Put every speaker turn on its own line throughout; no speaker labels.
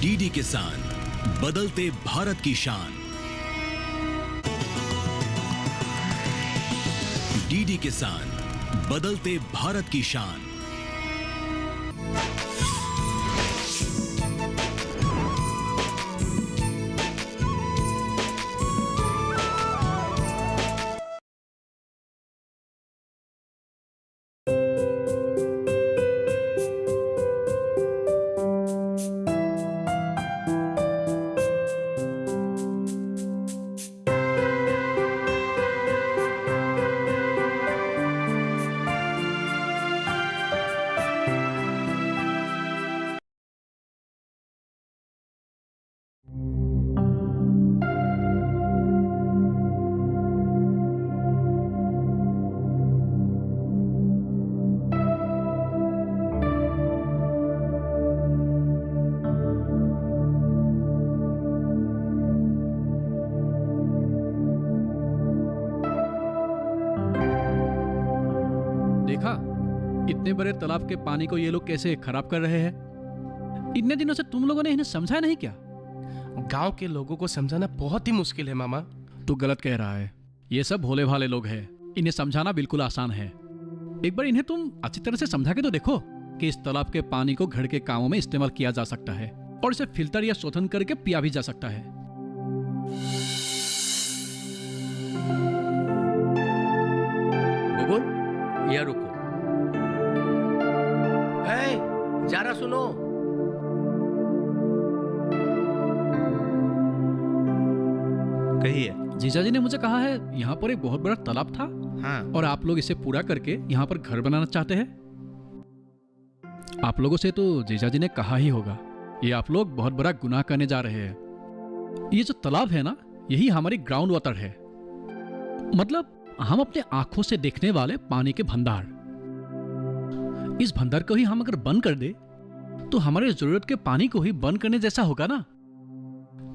DD किसान, बदलते भारत की शान। डीडी किसान, बदलते भारत की शान।
देखा, इतने बड़े तालाब के पानी को ये लोग कैसे खराब कर रहे हैं। इतने दिनों से तुम लोगों ने इन्हें समझा नहीं क्या?
गांव के लोगों को समझाना बहुत ही मुश्किल है मामा।
तू गलत कह रहा है। ये सब भोले भाले लोग हैं, इन्हें समझाना बिल्कुल आसान है। एक बार इन्हें तुम अच्छी तरह से समझा के तो देखो कि इस तालाब के पानी को घर के कामों में इस्तेमाल किया जा सकता है और इसे फिल्टर या शोधन करके पिया भी जा सकता है।
बुबुल, यहाँ रुको। जरा सुनो।
कहिए।
जीजा जी ने मुझे कहा है यहाँ पर एक बहुत बड़ा तालाब था।
हाँ।
और आप लोग इसे पूरा करके यहाँ पर घर बनाना चाहते हैं। आप लोगों से तो जीजा जी ने कहा ही होगा, ये आप लोग बहुत बड़ा गुनाह करने जा रहे हैं। ये जो तालाब है ना, यही हमारी ग्राउंड वाटर है, मतलब हम अपने आंखों से देखने वाले पानी के भंडार। इस भंडार को ही हम अगर बंद कर दे तो हमारे जरूरत के पानी को ही बंद करने जैसा होगा ना।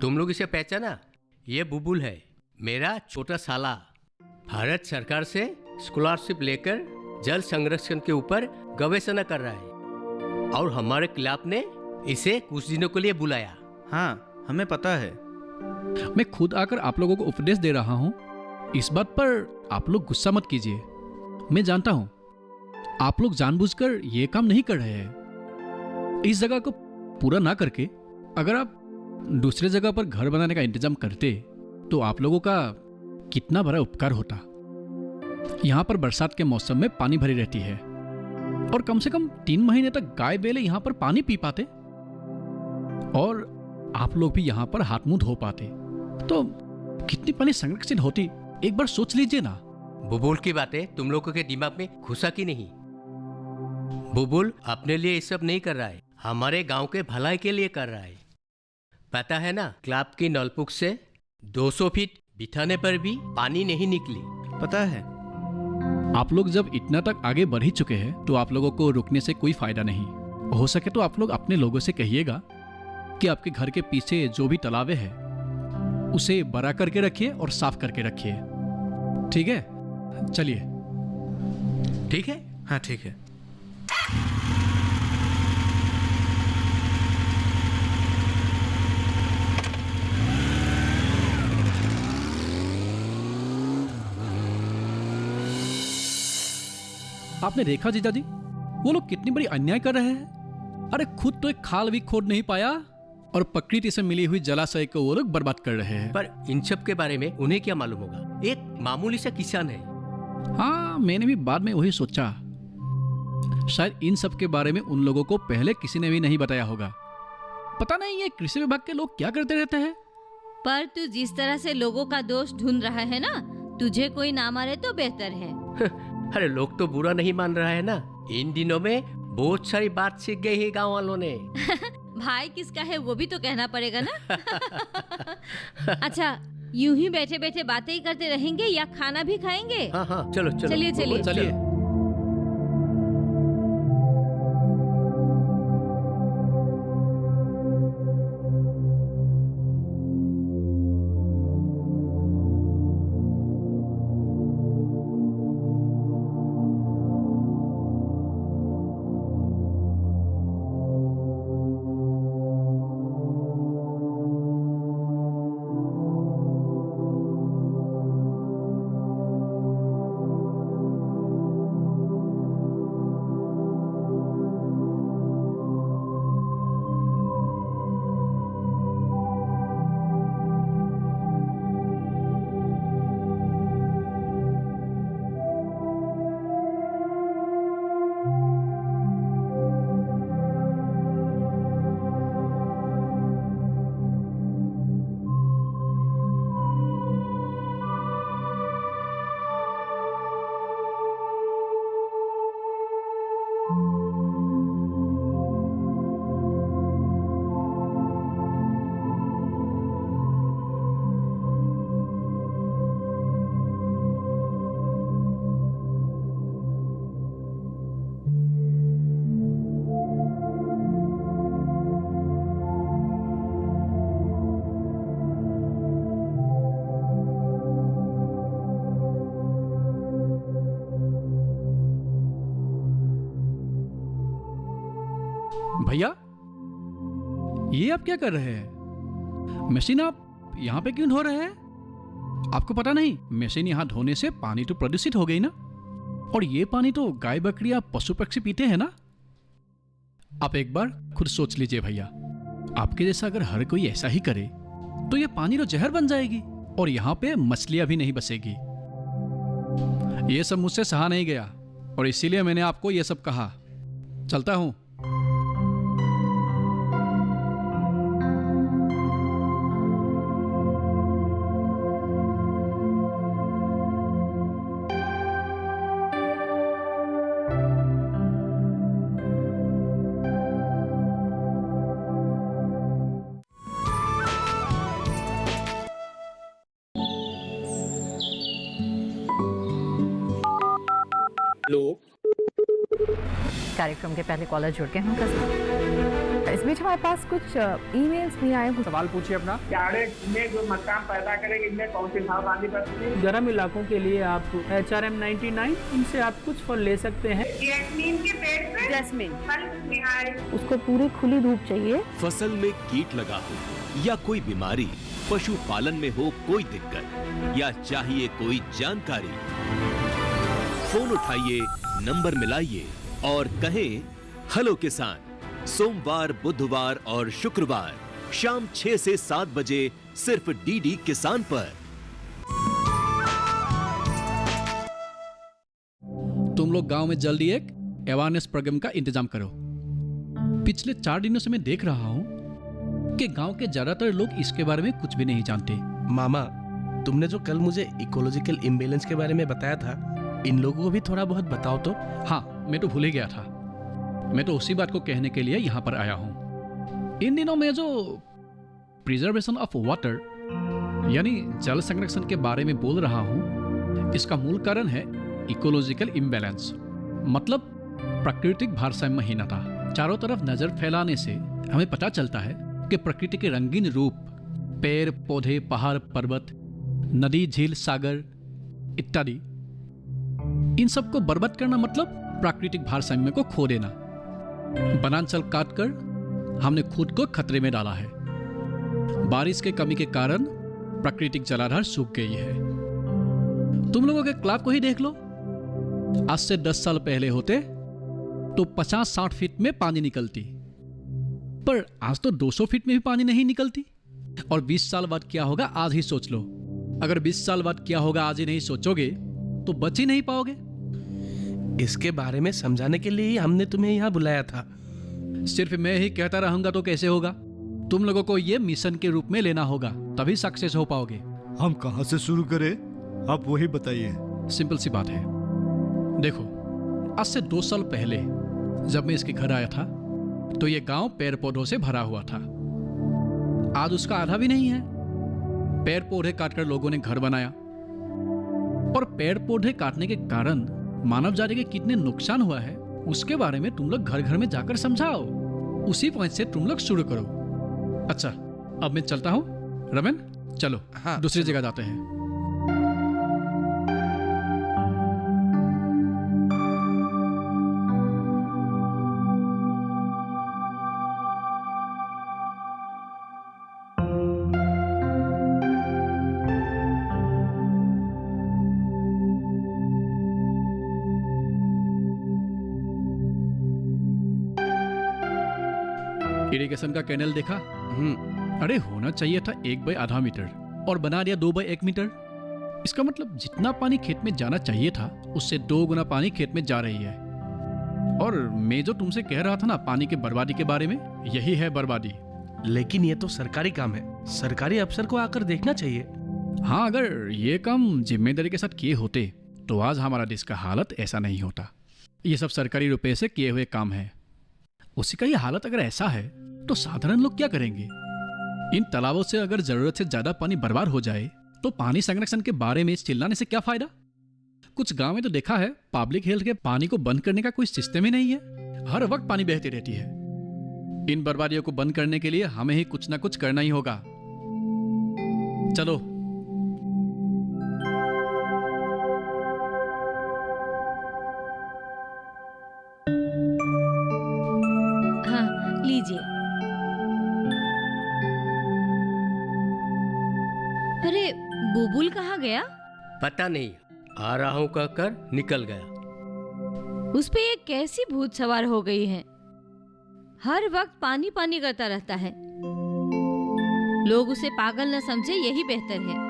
तुम लोग इसे पहचाना? ये बुबुल है, मेरा छोटा साला। भारत सरकार से स्कॉलरशिप लेकर जल संरक्षण के ऊपर गवेषणा कर रहा है और हमारे क्लब ने इसे कुछ दिनों के लिए बुलाया।
हाँ, हमें पता है।
मैं खुद आकर आप लोगों को उपदेश दे रहा हूं। इस बात पर आप लोग गुस्सा मत कीजिए। मैं जानता हूं आप लोग जानबूझकर ये काम नहीं कर रहे हैं। इस जगह को पूरा ना करके अगर आप दूसरे जगह पर घर बनाने का इंतजाम करते तो आप लोगों का कितना बड़ा उपकार होता। यहाँ पर बरसात के मौसम में पानी भरी रहती है और कम से कम 3 महीने तक गाय बैले यहाँ पर पानी पी पाते और आप लोग भी यहाँ पर हाथ मुंह धो पाते, तो कितनी पानी संरक्षित होती। एक बार सोच लीजिए ना।
बुबुल की बातें तुम लोगों के दिमाग में घुसा की नहीं? बुबुल अपने लिए ये सब नहीं कर रहा है, हमारे गांव के भलाई के लिए कर रहा है। पता है ना, क्लब की नलकूप से 200 फीट बिठाने पर भी पानी नहीं निकली।
पता है।
आप लोग जब इतना तक आगे बढ़ ही चुके हैं तो आप लोगों को रुकने से कोई फायदा नहीं। हो सके तो आप लोग अपने लोगों से कहिएगा कि आपके घर के पीछे जो भी तालाब है उसे बड़ा करके रखिए और साफ करके रखिए। ठीक है, चलिए।
ठीक है।
हाँ, ठीक है।
आपने देखा जीजा जी, वो लोग कितनी बड़ी अन्याय कर रहे हैं। अरे खुद तो एक खाल भी खोद नहीं पाया और प्रकृति से मिली हुई जलाशय को वो लोग बर्बाद कर रहे हैं।
पर इन सब के बारे में उन्हें क्या मालूम होगा? एक मामूली सा किसान है।
हाँ, मैंने भी बाद में वही सोचा, शायद इन सब के बारे में उन लोगों को पहले किसी ने भी नहीं बताया होगा। पता नहीं ये कृषि विभाग के लोग क्या करते रहते हैं।
पर तू जिस तरह से लोगों का दोष ढूंढ रहा है ना, तुझे कोई ना मारे तो बेहतर है।
अरे लोग तो बुरा नहीं मान रहा है ना। इन दिनों में बहुत सारी बात सीख गई है गांव वालों ने।
भाई किसका है वो भी तो कहना पड़ेगा ना। अच्छा, यूं ही बैठे बैठे बातें ही करते रहेंगे या खाना भी खाएंगे?
हाँ हाँ, चलो चलो।
चलिए चलिए
चलिए। भैया, ये आप क्या कर रहे हैं? मशीन आप यहाँ पे क्यों धो रहे हैं? आपको पता नहीं मशीन यहाँ धोने से पानी तो प्रदूषित हो गई ना, और ये पानी तो गाय बकरियां पशु पक्षी पीते हैं ना। आप एक बार खुद सोच लीजिए भैया, आपके जैसा अगर हर कोई ऐसा ही करे तो ये पानी तो जहर बन जाएगी और यहाँ पे मछलियां भी नहीं बसेगी। ये सब मुझसे सहा नहीं गया और इसीलिए मैंने आपको ये सब कहा। चलता हूं।
कार्यक्रम के पहले कॉलर जुड़ गए होंगे। इस बीच हमारे पास कुछ ईमेल्स भी आए हैं।
सवाल पूछिए अपना।
जाड़े में जो मकान पैदा करेंगे इनमें कौन सी सावधानी बरतनी है?
गर्म इलाकों के लिए आप HRM99 इनसे आप कुछ फल ले सकते हैं।
जैस्मीन के पेड़ पे
जैस्मिन,
फल निहार
उसको पूरी खुली धूप चाहिए।
फसल में कीट लगा हो या कोई बीमारी, पशुपालन में हो कोई दिक्कत या चाहिए कोई जानकारी, फोन उठाइए, नंबर मिलाइए और कहें हेलो किसान। सोमवार, बुधवार और शुक्रवार शाम 6 से 7 बजे सिर्फ डीडी किसान पर।
तुम लोग गांव में जल्दी एक अवेयरनेस प्रोग्राम का इंतजाम करो। पिछले 4 दिनों से मैं देख रहा हूं कि गांव के ज्यादातर लोग इसके बारे में कुछ भी नहीं जानते।
मामा, तुमने जो कल मुझे इकोलॉजिकल इम्बैलेंस के बारे में बताया था, इन लोगों को भी थोड़ा बहुत बताओ तो।
हाँ, मैं तो भूल ही गया था। मैं तो उसी बात को कहने के लिए यहाँ पर आया हूँ। इन दिनों में जो प्रिजर्वेशन ऑफ वाटर यानी जल संरक्षण के बारे में बोल रहा हूँ, इसका मूल कारण है इकोलॉजिकल इम्बैलेंस, मतलब प्राकृतिक भारसाम्यहीनता। चारों तरफ नजर फैलाने से हमें पता चलता है कि प्रकृति के रंगीन रूप, पेड़ पौधे, पहाड़ पर्वत, नदी झील सागर इत्यादि, इन सबको बर्बाद करना मतलब प्राकृतिक भारसाम्य को खो देना। वनांचल काटकर हमने खुद को खतरे में डाला है। बारिश के कमी के कारण प्राकृतिक जलाधार सूख गई है। तुम लोगों के क्लब को ही देख लो। आज से 10 साल पहले होते तो 50-60 फीट में पानी निकलती, पर आज तो 200 फीट में भी पानी नहीं निकलती। और 20 साल बाद क्या होगा आज ही सोच लो। अगर 20 साल बाद क्या होगा आज ही नहीं सोचोगे तो बच ही नहीं पाओगे।
इसके बारे में समझाने के लिए ही हमने तुम्हें यहाँ बुलाया था।
सिर्फ मैं ही कहता रहूंगा तो कैसे होगा? तुम लोगों को ये मिशन के रूप में लेना होगा, तभी सक्सेस हो पाओगे।
हम कहाँ से शुरू करें? आप वही बताइए।
सिंपल सी बात है। देखो, आज से 2 साल पहले जब मैं इसके घर आया था तो ये गांव पेड़ पौधों से भरा हुआ था। आज उसका आधा भी नहीं है। पेड़ पौधे काटकर लोगों ने घर बनाया, और पेड़ पौधे काटने के कारण मानव जाति के कितने नुकसान हुआ है उसके बारे में तुम लोग घर घर में जाकर समझाओ। उसी पॉइंट से तुम लोग शुरू करो। अच्छा, अब मैं चलता हूं। रमन, चलो
हाँ,
दूसरी जगह जाते हैं। इरिगेशन का कैनल देखा? अरे होना चाहिए था 1/2 मीटर और बना दिया 2/1 मीटर। इसका मतलब जितना पानी खेत में जाना चाहिए था उससे 2 गुना पानी खेत में जा रही है। और मैं जो तुमसे कह रहा था ना पानी के बर्बादी के बारे में, यही है बर्बादी।
लेकिन ये तो सरकारी काम है, सरकारी अफसर को आकर देखना चाहिए।
हाँ, अगर ये काम जिम्मेदारी के साथ किए होते तो आज हमारा देश का हालत ऐसा नहीं होता। ये सब सरकारी रुपए से किए हुए काम है। उसी का ये हालत अगर ऐसा है तो साधारण लोग क्या करेंगे? इन तालाबों से अगर जरूरत से ज्यादा पानी बर्बाद हो जाए तो पानी संरक्षण के बारे में चिल्लाने से क्या फायदा? कुछ गांव में तो देखा है पब्लिक हेल्थ के पानी को बंद करने का कोई सिस्टम ही नहीं है। हर वक्त पानी बहती रहती है। इन बर्बादियों को बंद करने के लिए हमें ही कुछ ना कुछ करना ही होगा। चलो।
लीजिए। अरे बुलबुल कहाँ गया?
पता नहीं, आ रहा हूँ कहकर निकल गया।
उस पे ये कैसी भूत सवार हो गई है? हर वक्त पानी पानी करता रहता है। लोग उसे पागल न समझे, यही बेहतर है।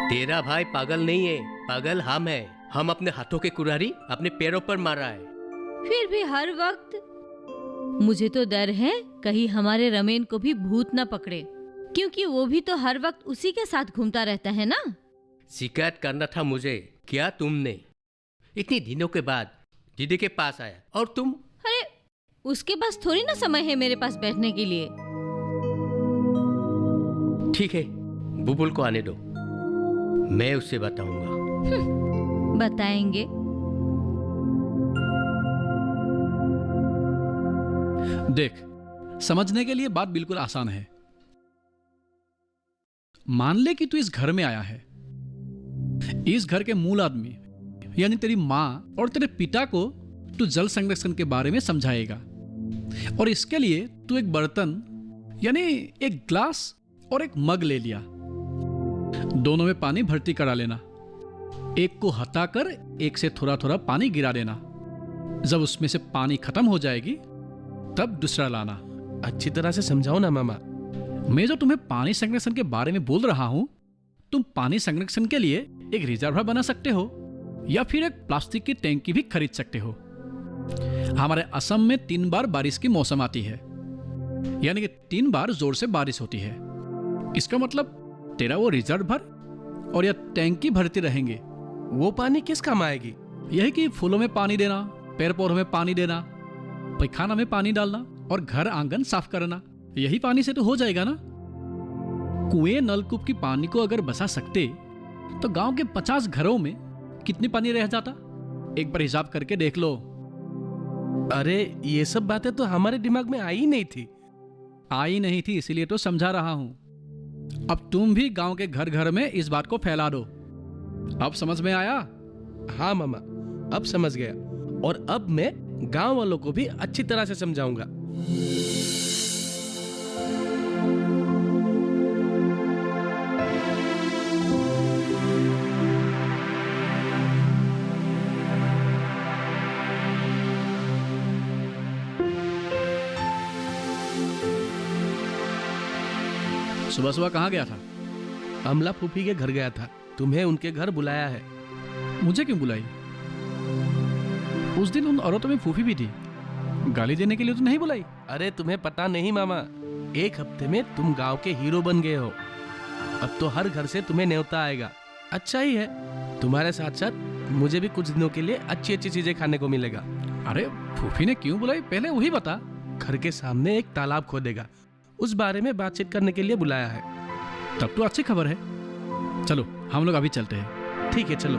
तेरा भाई पागल नहीं है, पागल हम है। हम अपने हाथों के कुल्हाड़ी अपने पैरों पर मारा है।
फिर भी हर वक्त मुझे तो डर है कहीं हमारे रमेन को भी भूत न पकड़े, क्योंकि वो भी तो हर वक्त उसी के साथ घूमता रहता है ना।
शिकायत करना था मुझे, क्या तुमने? इतने दिनों के बाद दीदी के पास आया और तुम।
अरे उसके पास थोड़ी ना समय है मेरे पास बैठने के लिए।
ठीक है, बुलबुल को आने दो, मैं उससे बताऊंगा।
बताएंगे।
देख, समझने के लिए बात बिल्कुल आसान है। मान ले कि तू इस घर में आया है। इस घर के मूल आदमी यानी तेरी माँ और तेरे पिता को तू जल संरक्षण के बारे में समझाएगा, और इसके लिए तू एक बर्तन यानी एक ग्लास और एक मग ले लिया। दोनों में पानी भर्ती करा लेना। एक को हटाकर एक से थोड़ा थोड़ा पानी गिरा देना। जब उसमें से पानी खत्म हो जाएगी तब दूसरा लाना।
अच्छी तरह से समझाओ ना मामा।
मैं जो तुम्हें पानी संरक्षण के बारे में बोल रहा हूं, तुम पानी संरक्षण के लिए एक रिजर्वर बना सकते हो या फिर एक प्लास्टिक की टैंकी भी खरीद सकते हो। हमारे असम में 3 बार बारिश की मौसम आती है, यानी कि 3 बार जोर से बारिश होती है। इसका मतलब तेरा वो रिजर्वर और या टैंकी भरती रहेंगे।
वो पानी किस काम आएगी?
यही कि फूलों में पानी देना, पेड़ पौधों में पानी देना, पैखाना में पानी डालना और घर आंगन साफ करना। यही पानी से तो हो जाएगा ना। कुएं नलकूप की पानी को अगर बचा सकते तो गांव के 50 घरों में कितनी पानी रह जाता? एक बार हिसाब करके देख लो।
अरे ये सब बातें तो हमारे दिमाग में आई नहीं थी।
आई नहीं थी इसीलिए तो समझा रहा हूं। अब तुम भी गांव के घर घर में इस बात को फैला दो। अब समझ में आया?
हाँ मामा, अब समझ गया, और अब मैं गांव वालों को भी अच्छी तरह से समझाऊंगा।
सुबह सुबह कहाँ गया था?
अमला फूफी के घर गया था। तुम्हें उनके घर बुलाया है।
मुझे क्यों बुलाई? उस दिन उन औरतों में फूफी भी थी, गाली देने के लिए तो नहीं बुलाई।
अरे तुम्हें पता नहीं मामा, 1 हफ्ते में तुम गांव के हीरो बन गए हो। अब तो हर घर से तुम्हें न्योता आएगा। अच्छा ही है, तुम्हारे साथ साथ मुझे भी कुछ दिनों के लिए अच्छी अच्छी चीजें खाने को मिलेगा।
अरे फूफी ने क्यों बुलाई, पहले वही बता।
घर के सामने एक तालाब खोदेगा, उस बारे में बातचीत करने के लिए बुलाया है।
तब तो अच्छी खबर है। चलो हम लोग अभी चलते हैं।
ठीक है, चलो।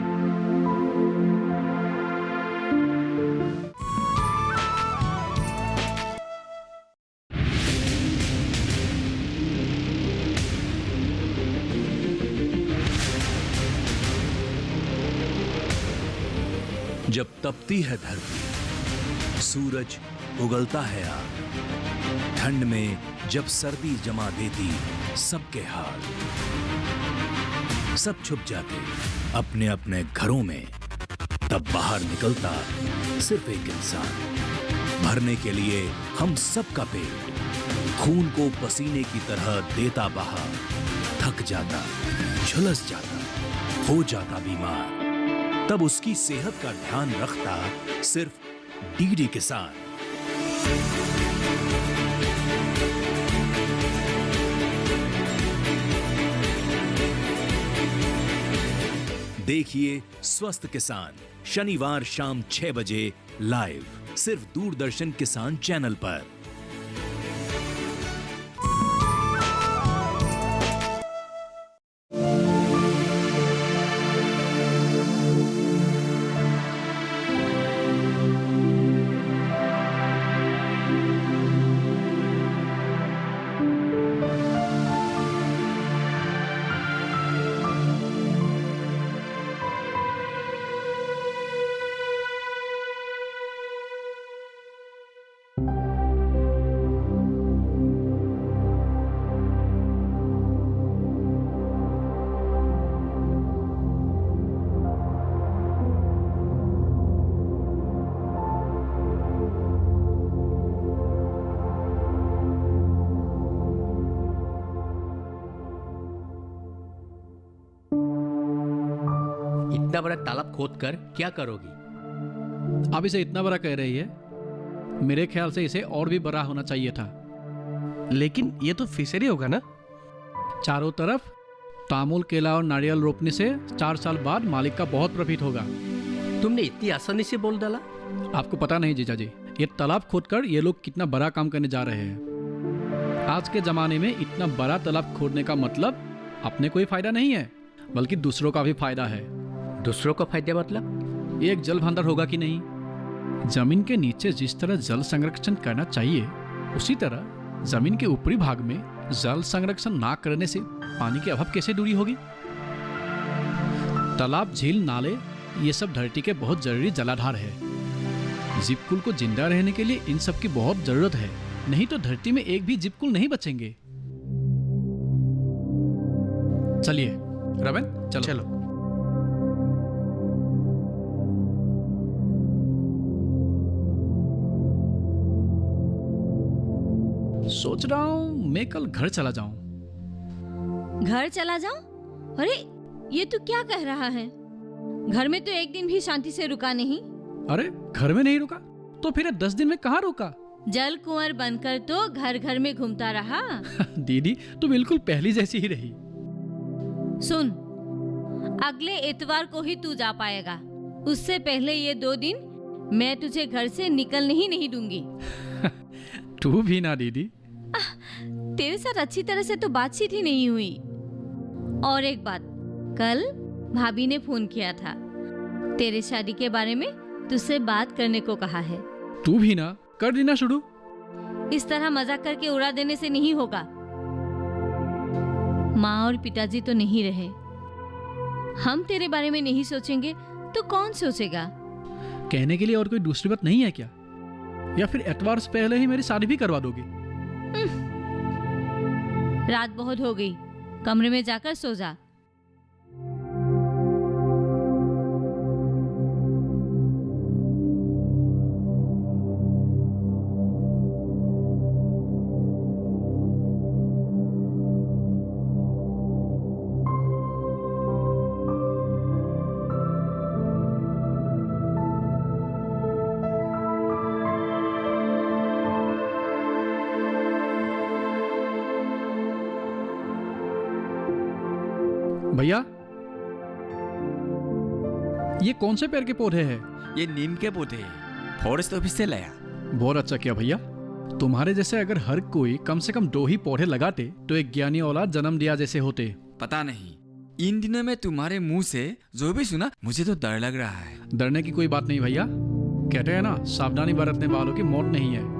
जब तपती है धरती, सूरज उगलता है आग, ठंड में जब सर्दी जमा देती सबके हाल, सब छुप जाते अपने अपने घरों में, तब बाहर निकलता सिर्फ एक इंसान, भरने के लिए हम सबका पेट, खून को पसीने की तरह देता बहा, थक जाता, झुलस जाता, हो जाता बीमार, तब उसकी सेहत का ध्यान रखता सिर्फ डीडी किसान। देखिए स्वस्थ किसान शनिवार शाम 6 बजे लाइव, सिर्फ दूरदर्शन किसान चैनल पर।
इतना बड़ा तालाब खोद कर क्या करोगी?
आप इसे इतना बड़ा कह रही है, मेरे ख्याल से इसे और भी बड़ा होना चाहिए था।
लेकिन ये तो फिशरी होगा ना?
चारों तरफ तामुल, केला और नारियल रोपने से 4 साल बाद मालिक का बहुत प्रॉफिट होगा।
तुमने इतनी आसानी से बोल डाला।
आपको पता नहीं जीजा जी, ये तालाब खोदकर ये लोग कितना बड़ा काम करने जा रहे हैं। आज के जमाने में इतना बड़ा तालाब खोदने का मतलब अपने कोई फायदा नहीं है, बल्कि दूसरों का भी फायदा है।
दूसरों का फायदा मतलब?
ये एक जल भंडार होगा कि नहीं? जमीन के नीचे जिस तरह जल संरक्षण करना चाहिए, उसी तरह जमीन के ऊपरी भाग में जल संरक्षण ना करने से पानी के अभाव कैसे दूरी होगी? तालाब, झील, नाले ये सब धरती के बहुत जरूरी जलाधार है। जीवकुल को जिंदा रहने के लिए इन सब की बहुत जरूरत है, नहीं तो धरती में एक भी जीवकुल नहीं बचेंगे। चलिए रवन, चलो
चलो।
सोच रहा हूं मैं कल घर चला जाऊं।
घर चला जाऊं? अरे ये तू क्या कह रहा है? घर में तो एक दिन भी शांति से रुका नहीं।
अरे घर में नहीं रुका तो फिर 10 दिन में कहाँ रुका?
जल कुंवर बनकर तो घर घर में घूमता रहा।
दीदी तो बिल्कुल पहली जैसी ही रही।
सुन, अगले इतवार को ही तू जा पाएगा। उससे पहले ये 2 दिन मैं तुझे घर से निकलने ही नहीं दूंगी।
तू भी ना दीदी।
तेरे साथ अच्छी तरह से तो बातचीत ही नहीं हुई। और एक बात, कल भाभी ने फोन किया था, तेरे शादी के बारे में तुझसे बात करने को कहा है।
तू भी ना कर देना शुरू।
इस तरह मजाक करके उड़ा देने से नहीं होगा। माँ और पिताजी तो नहीं रहे, हम तेरे बारे में नहीं सोचेंगे तो कौन सोचेगा?
कहने के लिए और कोई दूसरी बात नहीं है क्या? या फिर एतवार से पहले ही मेरी शादी भी करवा दोगी?
रात बहुत हो गई, कमरे में जाकर सो जा।
भैया, ये कौन से पेड़ के पौधे हैं?
ये नीम के पौधे फॉरेस्ट ऑफिस से लाया।
बहुत अच्छा किया भैया। तुम्हारे जैसे अगर हर कोई कम से कम 2 ही पौधे लगाते तो एक ज्ञानी औलाद जन्म दिया जैसे होते।
पता नहीं, इन दिनों में तुम्हारे मुंह से जो भी सुना मुझे तो डर लग रहा है।
डरने की कोई बात नहीं भैया, कहते हैं ना, सावधानी बरतने वालों की मौत नहीं है।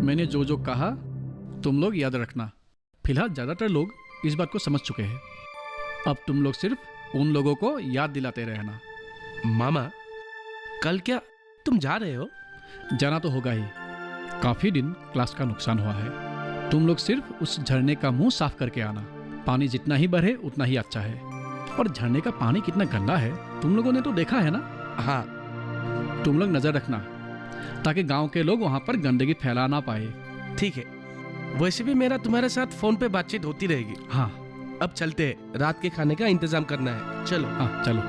मैंने जो जो कहा तुम लोग याद रखना। फिलहाल ज्यादातर लोग इस बात को समझ चुके हैं। अब तुम लोग सिर्फ उन लोगों को याद दिलाते रहना।
मामा, कल क्या तुम जा रहे हो?
जाना तो होगा ही। काफी दिन क्लास का नुकसान हुआ है। तुम लोग सिर्फ उस झरने का मुंह साफ करके आना। पानी जितना ही बढ़े उतना ही अच्छा है। और झरने का पानी कितना गंदा है तुम लोगों ने तो देखा है ना?
हाँ।
तुम लोग नजर रखना ताकि गांव के लोग वहां पर गंदगी फैला ना पाए।
ठीक है, वैसे भी मेरा तुम्हारे साथ फोन पे बातचीत होती रहेगी।
हाँ,
अब चलते हैं, रात के खाने का इंतजाम करना है। चलो।
हाँ चलो।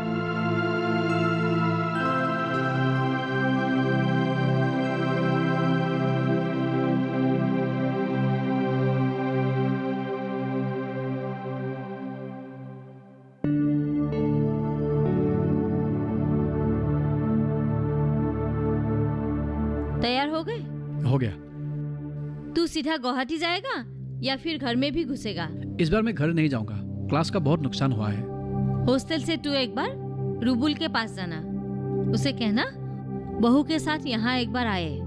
तैयार हो गए?
हो गया।
तू सीधा गुवाहाटी जाएगा या फिर घर में भी घुसेगा?
इस बार मैं घर नहीं जाऊंगा। क्लास का बहुत नुकसान हुआ है।
हॉस्टल से तू एक बार रूबुल के पास जाना। उसे कहना बहू के साथ यहाँ एक बार आए।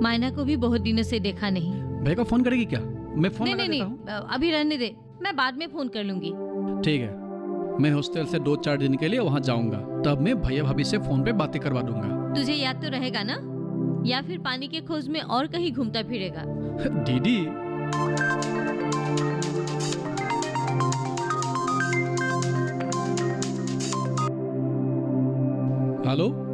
मायना को भी बहुत दिनों से देखा नहीं।
भैया को फोन करेगी क्या? मैं फोन लगा
नहीं,
देता हूं।
अभी रहने दे, मैं बाद में फोन कर लूंगी।
ठीक है, मैं हॉस्टल से 2-4 दिन के लिए वहाँ जाऊंगा। तब मैं भैया भाभी से फोन पे बातें करवा दूंगा।
तुझे याद तो रहेगा ना? या फिर पानी के खोज में और कहीं घूमता फिरेगा?
दीदी, हेलो